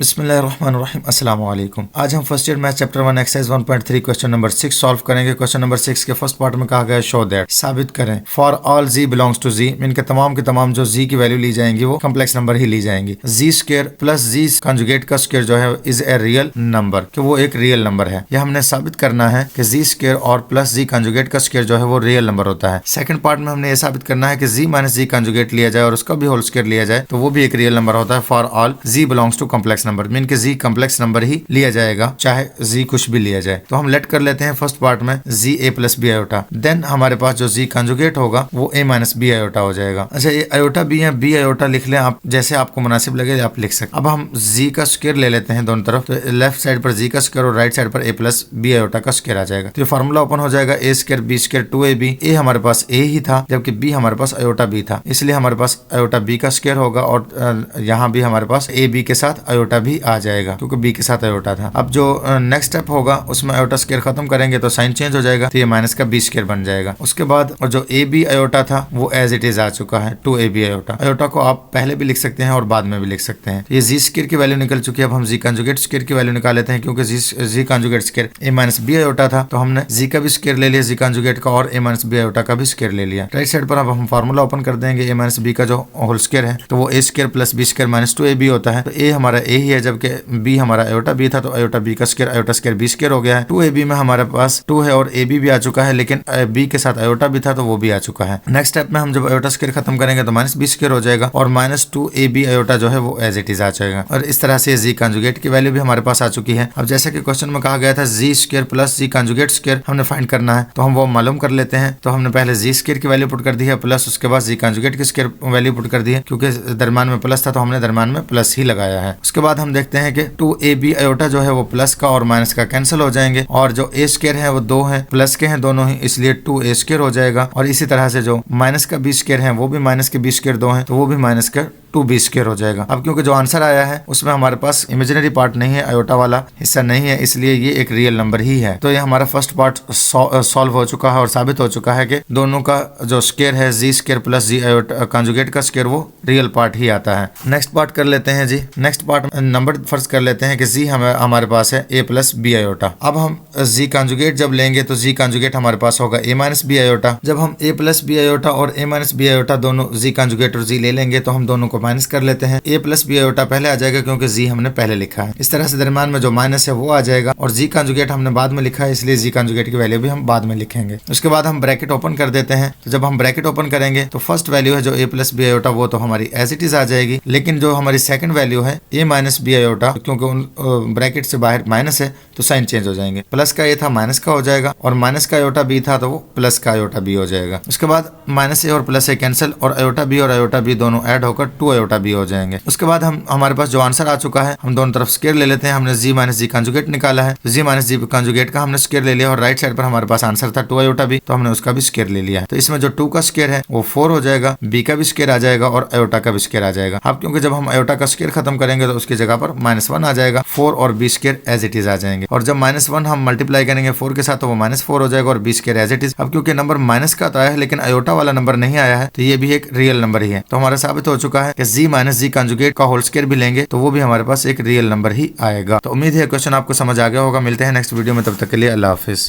बिस्मिल्लाहिर्रहमानिर्रहीम अस्सलाम वालेकुम। आज हम first year math chapter 1 exercise 1.3 question number 6 solve करेंगे। क्वेश्चन नंबर 6 के फर्स्ट पार्ट में कहा गया शो दैट, साबित करें, for all ji belongs to G, इनके तमाम के तमाम जो जी की वैल्यू ली जाएंगी वो कम्प्लेक्स नंबर ही ली जाएंगी। जी स्क्वायर प्लस जी कंजुगेट का स्क्वायर जो है इज ए रियल नंबर, कि वो एक रियल नंबर है। यह हमने साबित करना है कि जी स्क्वायर और प्लस जी कंजुगेट का स्क्वायर जो है वो रियल नंबर होता है। सेकंड पार्ट में हमने ये साबित करना है कि जी माइनस जी कंजुगेट लिया जाए और उसका भी होल स्क्वायर लिया जाए तो वो भी एक रियल नंबर होता है। For all ji belongs to complex number, mean के जी कम्प्लेक्स नंबर ही लिया जाएगा, चाहे जी कुछ भी लिया जाए। तो हम लेट कर लेते हैं फर्स्ट पार्ट में जी ए प्लस बी आयोटा, देन हमारे पास जो जी कंजुगेट होगा वो ए माइनस बी आयोटा हो जाएगा। अच्छा, ये आयोटा बी है, बी आयोटा लिख लें आप, जैसे आपको मुनासिब लगे आप लिख सकते। अब हम जी का स्क्वायर ले लेते हैं दोनों तरफ, तो लेफ्ट साइड पर जी का स्क्वायर और राइट साइड पर ए प्लस बी आयोटा का स्क्वायर आ जाएगा। तो ये फॉर्मूला ओपन हो जाएगा, ए स्क्वायर बी स्क्वायर 2ab। ए हमारे पास ए ही था जबकि बी हमारे पास आयोटा बी था, इसलिए हमारे पास आयोटा बी का स्क्वायर होगा और यहाँ भी हमारे पास ए बी के साथ आयोटा भी आ जाएगा क्योंकि बी के साथ आयोटा था। अब जो नेक्स्ट स्टेप होगा उसमें आयोटा स्क्वायर खत्म करेंगे तो साइन चेंज हो जाएगा, तो ये माइनस का बी स्क्वायर बन जाएगा। उसके बाद और जो ए बी आयोटा था वो एज इट इज आ चुका है 2ab आयोटा। आयोटा को आप पहले भी लिख सकते हैं और बाद में भी लिख सकते हैं। ये जी स्क्वायर की वैल्यू निकल चुकी है। अब हम जी कंजुगेट स्क्वायर की वैल्यू निकाल लेते हैं, क्योंकि जी कंजुगेट स्क्वायर ए माइनस बी आयोटा था तो हमने जी का भी स्क्वायर ले लिया जी कंजुगेट का और ए माइनस बी आयोटा का भी स्क्वायर ले लिया। राइट साइड पर अब हम फार्मूला ओपन कर देंगे, ए माइनस बी का जो होल स्क्वायर है तो वो A square plus B square minus 2ab होता है। तो ए हमारा ए ही है जबकि बी हमारा आयोटा बी था, तो आयोटा बी का square iota square B square हो गया है। 2ab में हमारे पास 2 है और ab भी आ चुका है, लेकिन b के साथ आयोटा भी था तो वो भी आ चुका है। नेक्स्ट स्टेप में हम जब आयोटा स्क्वायर खत्म करेंगे तो माइनस बी स्क्वायर हो जाएगा और माइनस 2ab आयोटा जो है वो एज इट इज आ जाएगा। और इस तरह से जी कंजुगेट की वैल्यू भी हमारे पास आ चुकी है। अब जैसे कि क्वेश्चन में कहा गया था जी स्क्वायर प्लस जी कंजुगेट स्क्वायर हमने फाइंड करना है, तो हम वो मालूम कर लेते हैं। तो हमने पहले जी स्क्वायर की वैल्यू पुट कर दी है प्लस उसके बाद जी कंजुगेट की स्क्वायर वैल्यू पुट कर दी है, क्योंकि दरम्यान में प्लस था तो हमने दरम्यान में प्लस ही लगाया है। उसके बाद हम देखते हैं कि 2ab आयोटा जो है वो प्लस का और माइनस का कैंसिल हो जाएंगे और जो ए स्क्वायर है वो 2 है, प्लस के हैं दोनों ही, इसलिए 2a स्क्वायर हो जाएगा। और इसी तरह से जो माइनस का बी स्क्वायर है वो भी माइनस के बी स्क्वायर 2 है तो वो भी माइनस का 2b स्क्वायर हो जाएगा। अब क्योंकि जो आंसर आया है उसमें हमारे पास इमेजिनरी पार्ट नहीं है, आयोटा वाला हिस्सा नहीं है, इसलिए ये एक रियल नंबर ही है। तो ये हमारा फर्स्ट पार्ट सॉल्व हो चुका है और साबित हो चुका है कि दोनों का जो स्क्वायर है जी स्क्वायर प्लस जी आयोटा कंजुगेट का स्क्वायर वो रियल पार्ट ही आता है। नेक्स्ट पार्ट कर लेते हैं जी। नेक्स्ट पार्ट नंबर फर्ज कर लेते हैं कि जी हमारे पास है a प्लस बी आयोटा। अब हम जी कंजुगेट जब लेंगे तो जी कंजुगेट हमारे पास होगा a माइनस बी आयोटा। जब हम a प्लस बी आयोटा और a माइनस बी आयोटा दोनों जी कंजुगेट और जी ले लेंगे तो हम दोनों को माइनस कर लेते हैं। a प्लस बी आयोटा पहले आ जाएगा क्योंकि जी हमने पहले लिखा है। इस तरह से दरम्यान में जो माइनस है वो आ जाएगा और जी कंजुगेट हमने बाद में लिखा है, इसलिए जी कंजुगेट की वैल्यू भी हम बाद में लिखेंगे। उसके बाद हम ब्रैकेट ओपन कर देते हैं। तो जब हम ब्रैकेट ओपन करेंगे तो फर्स्ट वैल्यू है जो a प्लस बी आयोटा वो तो हमारी एज इट इज आ जाएगी, लेकिन जो हमारी सेकंड वैल्यू है a माइनस बी आयोटा, क्योंकि उन ब्रैकेट से बाहर माइनस है तो साइन चेंज हो जाएंगे। प्लस का a था माइनस का हो जाएगा और माइनस का आयोटा b था तो वो प्लस का आयोटा b हो जाएगा। उसके बाद माइनस a और प्लस a कैंसिल और आयोटा b और आयोटा b दोनों ऐड होकर 2 आयोटा b हो जाएंगे। उसके बाद हमारे पास जो आंसर आ चुका है हम दोनों तरफ स्क्वायर ले लेते हैं। हमने जी माइनस जी कंजुगेट निकाला है, जी माइनस जी कंजुगेट का हमने स्क्वायर ले लिया और राइट साइड पर हमारे पास आंसर था 2 आयोटा b, तो हमने उसका भी स्क्वायर ले लिया है। तो इसमें जो 2 का स्क्वायर है वो 4 हो जाएगा, b का भी स्क्वायर आ जाएगा और आयोटा का भी स्क्वायर आ जाएगा। अब क्योंकि जब हम आयोटा का स्क्वायर खत्म करेंगे तो उसकी जगह पर -1 आ जाएगा, 4 और b square as it is आ जाएंगे। और जब -1 हम मल्टीप्लाई करेंगे 4 के साथ तो वो -4 हो जाएगा और b square as it is. अब क्योंकि नंबर माइनस का तो आया है लेकिन आयोटा वाला नंबर नहीं आया है तो ये भी एक रियल नंबर ही है। तो हमारा साबित हो चुका है कि जी माइनस जी कंजुगेट का होल स्क्वायर भी लेंगे तो वो भी हमारे पास एक रियल नंबर ही आएगा। तो उम्मीद है क्वेश्चन आपको समझ आ गया होगा। मिलते हैं नेक्स्ट वीडियो में, तब तक के लिए अल्लाह हाफिज।